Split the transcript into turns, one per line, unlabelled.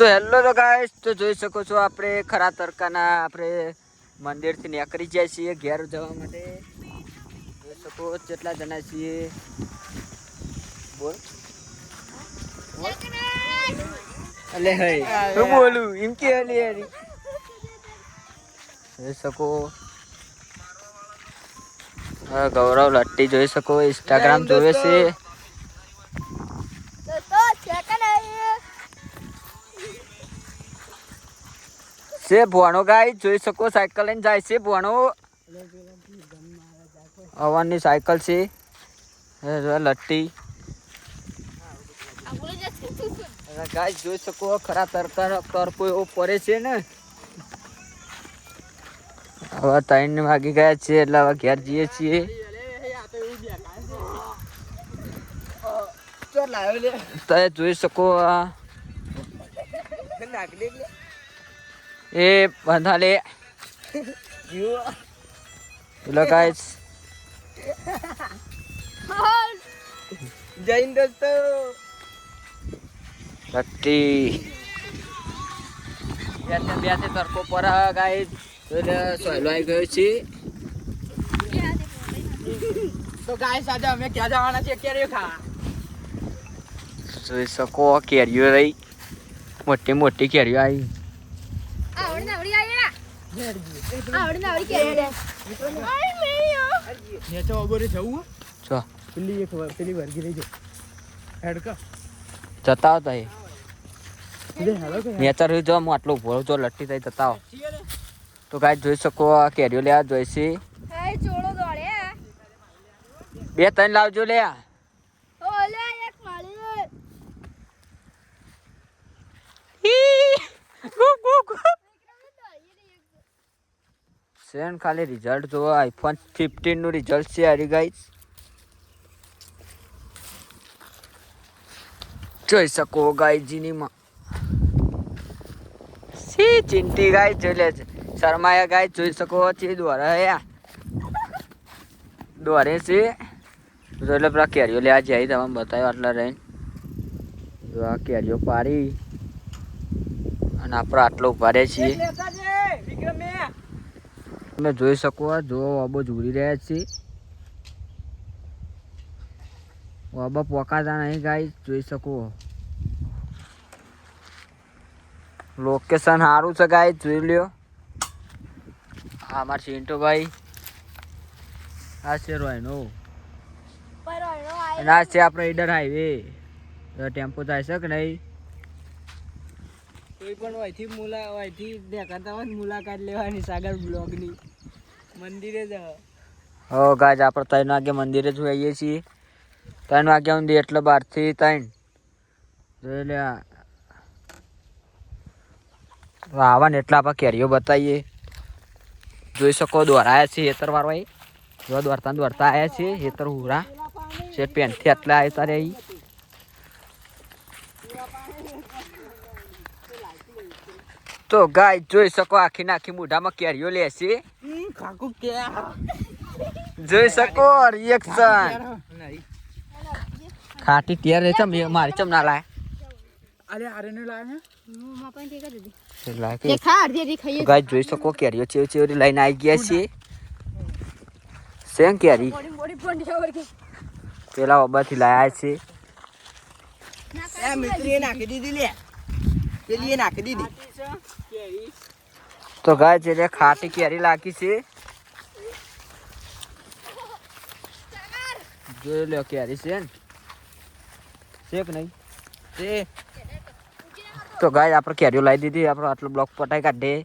તો હેલો તો ગાઈસ, તો જોઈ શકો છો આપણે ખરા તરકાના આપણે મંદિરથી નીકળી જાય છીએ ઘેર જવા માટે. જોઈ શકો કેટલા જણા છીએ. બોલ અલે હઈ હું બોલું એમ કે અલી યારી. જોઈ શકો ગૌરવ લટ્ટી જોઈ શકો ઇન્સ્ટાગ્રામ જોવે છે. છે ભણો ગાય જોઈ શકો સાયકલ લઈને જાય છે ભણો. અવનની સાયકલ છે લટ્ટી. ગાય જોઈ શકો ખરા તરકો એવો પડે છે ને. હવે 3 વાગી ગયા છે એટલે હવે ઘેર જઈએ છીએ. તો જોઈ શકો એ બંધા લે પેલો ગાઈસ જૈન દોસ્તો લટ્ટી બે તરકો પર ગાઈસ સોયલો આવી ગયો છે.
તો ગાઈસ આજે અમે ક્યાં જવાના છે કેરીઓ ખાવા.
જોઈ શકો કેરીઓ રહી મોટી મોટી કેરીઓ આવી. જતા આવતા નેચર જો હું આટલું ઉભો જો લટ્ટી થઈ જતા આવો. તો ગાય જોઈ શકો આ કેરીઓ લેવા જોઈશે. 2-3 લાવજો લે. સેન ખાલી રિઝલ્ટ જો આઈફોન 15 નું રિઝલ્ટ છે આરી ગાઈસ. જોઈ શકો ગાયજીની માં સી ચિંતી ગાય જોઈ લે છે. શર્માયા ગાય જોઈ શકો છે દોરે દોરે છે. જો એટલે પેલા કેરીઓ લેવા જાય તમે બતાવ્યો આટલા રહીને જો આ કેરીઓ પાડી અને આપણે આટલો ઉભા રહે છીએ. તમે જોઈ શકો જો વાબો જોડી રહ્યા છે. વાબા પોકાતા નહીં ગાય જોઈ શકો. લોકેશન સારું છે ગાય જોઈ લ્યો. હા અમારે ચિંટુ ભાઈ આ છે રોયનો અને આ છે આપણે ઈડર હાઈવે. ટેમ્પો જાય છે કે નહીં
કોઈ પણ વયથી દેખાતા હોય મુલાકાત લેવાની સાગર બ્લોગની મંદિરે જ.
હો ગાય આપણે 3 વાગે મંદિરે જ આવીએ છીએ. 3 વાગ્યા સુધી એટલે 12 થી 3 જોઈ લે. આવા ને એટલા આપણે કેરીઓ બતાવીએ. જોઈ શકો દોરાયા છે હેતર વાળવા જો દોરતા આવ્યા છે હેતર હુરા શેઠ પેનથી આટલા આવતા રહે. તો ગાય જોઈ શકો આખી નાખી મોઢામાં કેરીઓ લેશે. જોઈ શકો રિએક્શન ખાટી ટેર છે મારી ચમ ના લાય.
અરે આરે ને લાય
ગાય જોઈ શકો કેરીઓ ચેવરી લઈને આવી ગયા છીએ. સેમ કેરી પેલા બાબાથી લાયા છે.
નાખી દીધી લે પેલી નાખી દીધી.
તો ગાય છે ખાટી કેરી લાગી છે. જોઈ લો કેરી છે ને છે કે નહીં. તો ગાય આપણે કેરીઓ લાવી દીધી. આપણે આટલો બ્લોક પટાઈ કાઢીએ.